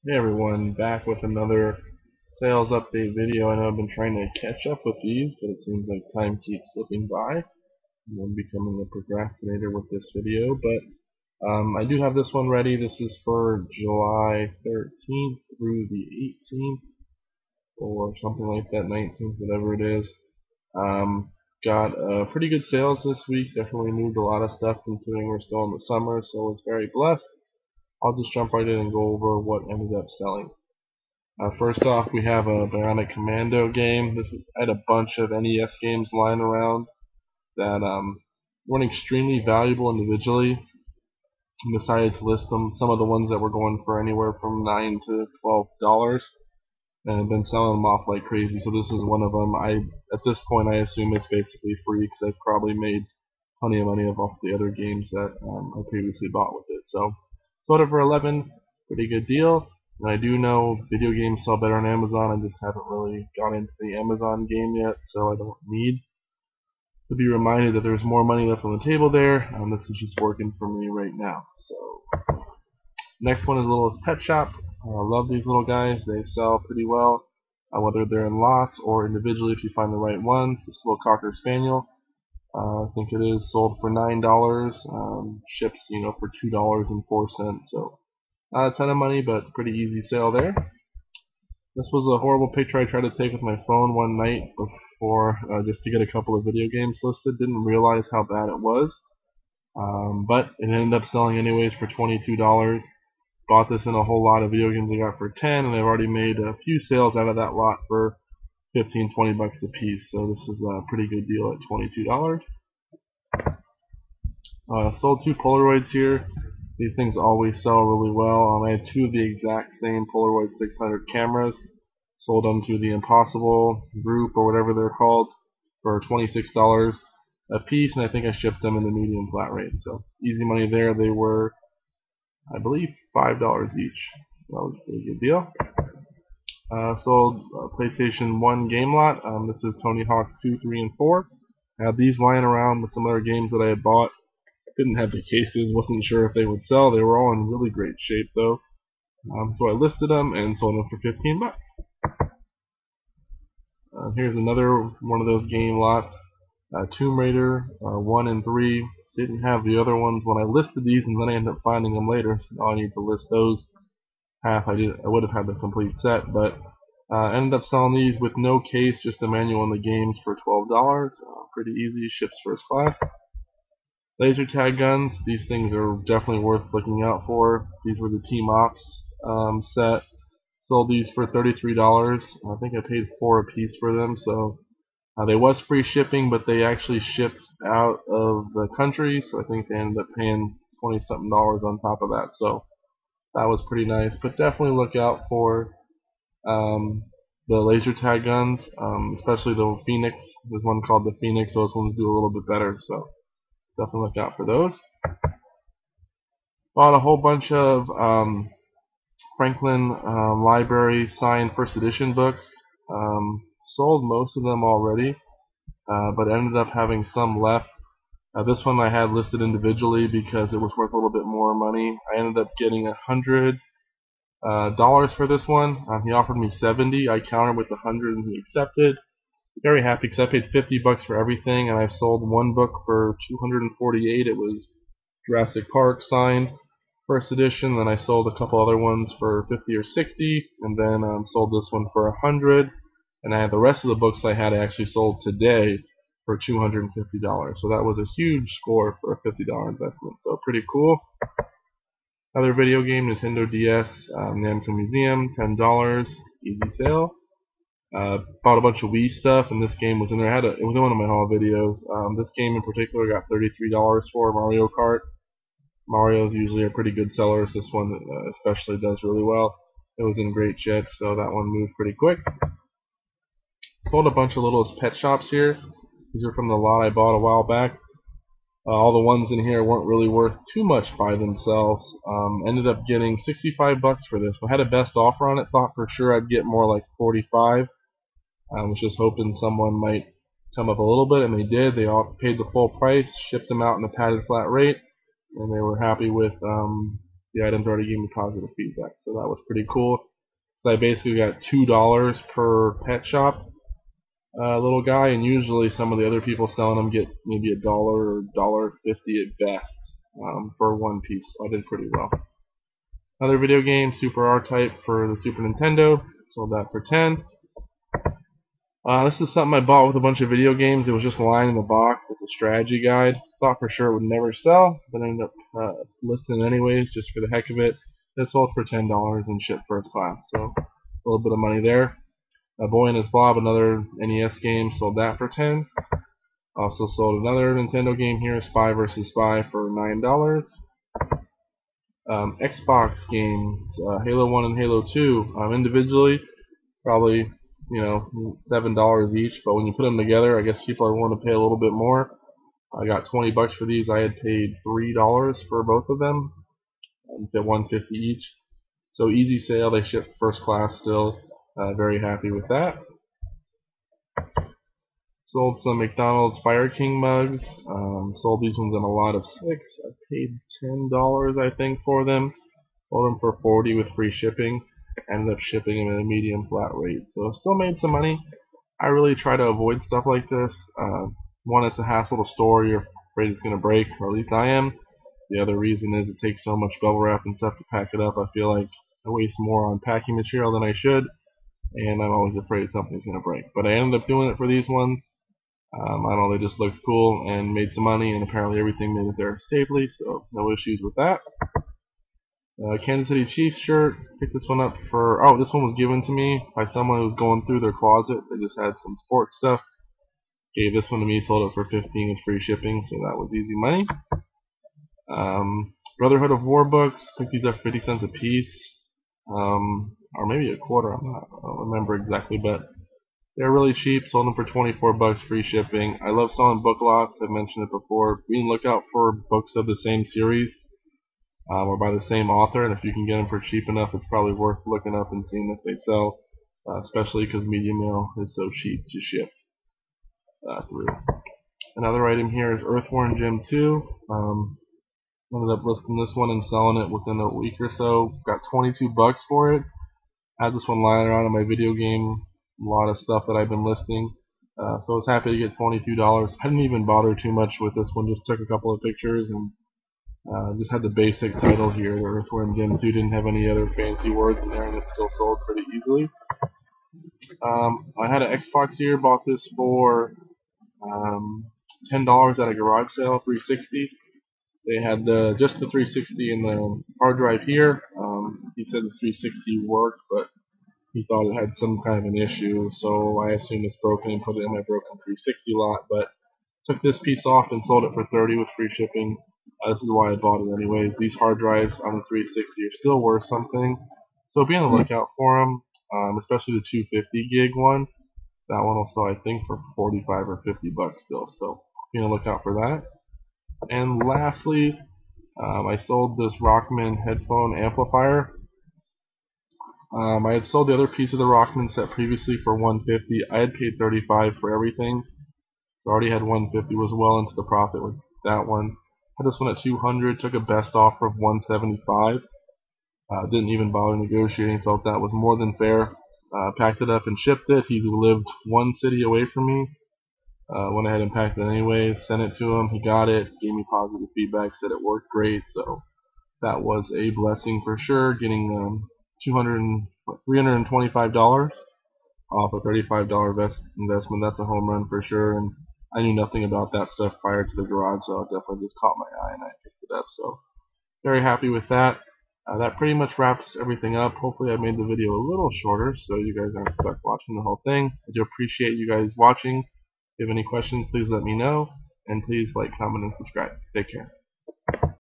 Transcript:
Hey everyone, back with another sales update video. I know I've been trying to catch up with these, but it seems like time keeps slipping by. And I'm becoming a procrastinator with this video, but I do have this one ready. This is for July 13th through the 18th, or something like that, 19th, whatever it is. Got pretty good sales this week. Definitely moved a lot of stuff considering we're still in the summer, so I was very blessed. I'll just jump right in and go over what ended up selling. First off, we have a Bionic Commando game. I had a bunch of NES games lying around that weren't extremely valuable individually. I decided to list them. Some of the ones that were going for anywhere from $9 to $12, and I've been selling them off like crazy. So this is one of them. At this point, I assume it's basically free because I've probably made plenty of money off the other games that I previously bought with it. So sold it for 11, pretty good deal. And I do know video games sell better on Amazon. I just haven't really gone into the Amazon game yet, so I don't need to be reminded that there's more money left on the table there. This is just working for me right now. So next one is Littlest Pet Shop. I love these little guys. They sell pretty well, whether they're in lots or individually if you find the right ones. This little Cocker Spaniel. I think it is sold for $9. Ships, for $2.04. So not a ton of money, but pretty easy sale there. This was a horrible picture I tried to take with my phone one night before, just to get a couple of video games listed. Didn't realize how bad it was, but it ended up selling anyways for $22. Bought this in a whole lot of video games I got for 10, and I've already made a few sales out of that lot for 15, 20 bucks a piece. So this is a pretty good deal at $22. Sold two Polaroids here. These things always sell really well. I had two of the exact same Polaroid 600 cameras. Sold them to the Impossible group or whatever they're called for $26 a piece, and I think I shipped them in the medium flat rate. So easy money there. They were, I believe, $5 each. That was a pretty good deal. Sold PlayStation 1 game lot. This is Tony Hawk 2, 3, and 4. I had these lying around with some other games that I had bought. Didn't have the cases, wasn't sure if they would sell. They were all in really great shape though. So I listed them and sold them for 15 bucks. Here's another one of those game lots. Tomb Raider 1 and 3. Didn't have the other ones when I listed these, and then I ended up finding them later. So now I need to list those. I would have had the complete set, but ended up selling these with no case, just the manual and the games for $12. Pretty easy, ships first class. Laser tag guns, these things are definitely worth looking out for. These were the Team Ops set. Sold these for $33. I think I paid $4 a piece for them, so they was free shipping, but they actually shipped out of the country, so I think they ended up paying 20-something dollars on top of that. So that was pretty nice. But definitely look out for the laser tag guns, especially the Phoenix. There's one called the Phoenix. Those ones do a little bit better, so definitely look out for those. Bought a whole bunch of Franklin Library signed first edition books. Sold most of them already, but ended up having some left. This one I had listed individually because it was worth a little bit more money. I ended up getting $100 for this one. He offered me 70. I countered with 100 and he accepted. Very happy because I paid 50 bucks for everything, and I've sold one book for 248. It was Jurassic Park signed first edition. Then I sold a couple other ones for 50 or 60, and then sold this one for 100. And I had the rest of the books I had actually sold today for $250. So that was a huge score for a $50 investment. So pretty cool. Another video game, Nintendo DS, Namco Museum, $10, easy sale. Bought a bunch of Wii stuff, and this game was in there. It was in one of my haul videos. This game in particular got $33 for Mario Kart. Mario's usually a pretty good seller. This one especially does really well. It was in great shape, so that one moved pretty quick. Sold a bunch of Littlest Pet Shops here. These are from the lot I bought a while back. All the ones in here weren't really worth too much by themselves. Ended up getting 65 bucks for this. I had a best offer on it. Thought for sure I'd get more like 45. I was just hoping someone might come up a little bit, and they did. They all paid the full price, shipped them out in a padded flat rate, and they were happy with the items already gave me positive feedback, so that was pretty cool. So I basically got $2 per pet shop little guy, and usually some of the other people selling them get maybe $1 or $1.50 at best for one piece. So I did pretty well. Another video game, Super R-Type for the Super Nintendo. Sold that for 10. This is something I bought with a bunch of video games. It was just lying in the box. It's a strategy guide. Thought for sure it would never sell, but I ended up listing it anyways just for the heck of it. It sold for $10 and shipped first class, so a little bit of money there. Boy and His Blob, another NES game, sold that for 10. Also sold another Nintendo game here, Spy vs. Spy, for $9. Xbox games, Halo 1 and Halo 2, individually, probably, you know, $7 each, but when you put them together, I guess people are willing to pay a little bit more. I got 20 bucks for these. I had paid $3 for both of them, at $1.50 each. So easy sale. They ship first class still. Very happy with that. Sold some McDonald's Fire King mugs. Sold these ones in a lot of 6. I paid $10, I think, for them. Sold them for $40 with free shipping. Ended up shipping them at a medium flat rate. So still made some money. I really try to avoid stuff like this. One, it's a hassle to store. You're afraid it's going to break, or at least I am. The other reason is it takes so much bubble wrap and stuff to pack it up. I feel like I waste more on packing material than I should, and I'm always afraid something's going to break. But I ended up doing it for these ones. I don't know, they just looked cool and made some money, and apparently everything made it there safely, so no issues with that. Kansas City Chiefs shirt. Picked this one up for, this one was given to me by someone who was going through their closet. They just had some sports stuff. Gave this one to me, sold it for $15 with free shipping, so that was easy money. Brotherhood of War books. Picked these up 50 cents a piece, or maybe a quarter. I don't remember exactly, but they're really cheap. Sold them for 24 bucks, free shipping. I love selling book lots. I've mentioned it before. Be on the lookout for books of the same series. Or by the same author, and if you can get them for cheap enough, it's probably worth looking up and seeing if they sell, especially because media mail is so cheap to ship through. Another item here is Earthworm Gym 2. Ended up listing this one and selling it within a week or so. Got 22 bucks for it. Had this one lying around in my video game, a lot of stuff that I've been listing. So I was happy to get $22. I didn't even bother too much with this one, just took a couple of pictures and just had the basic title here. The Earthworm Gym 2 didn't have any other fancy words in there, and it still sold pretty easily. I had an Xbox here, bought this for $10 at a garage sale, 360. They had just the 360 in the hard drive here. He said the 360 worked, but he thought it had some kind of an issue, so I assumed it's broken and put it in my broken 360 lot, but took this piece off and sold it for $30 with free shipping. This is why I bought it anyways. These hard drives on the 360 are still worth something, so be on the lookout for them, especially the 250 gig one. That one will sell, I think, for 45 or 50 bucks still, so be on the lookout for that. And lastly, I sold this Rockman headphone amplifier. I had sold the other piece of the Rockman set previously for $150. I had paid $35 for everything. So I already had $150, was well into the profit with that one. Had this one at $200, took a best offer of $175. Didn't even bother negotiating, felt that was more than fair. Packed it up and shipped it. He lived one city away from me. Went ahead and packed it anyways, sent it to him. He got it, gave me positive feedback, said it worked great. So that was a blessing for sure. Getting $325 off a $35 investment. That's a home run for sure. And I knew nothing about that stuff prior to the garage, so it definitely just caught my eye and I picked it up. So very happy with that. That pretty much wraps everything up. Hopefully I made the video a little shorter so you guys aren't stuck watching the whole thing. I do appreciate you guys watching. If you have any questions, please let me know. And please like, comment, and subscribe. Take care.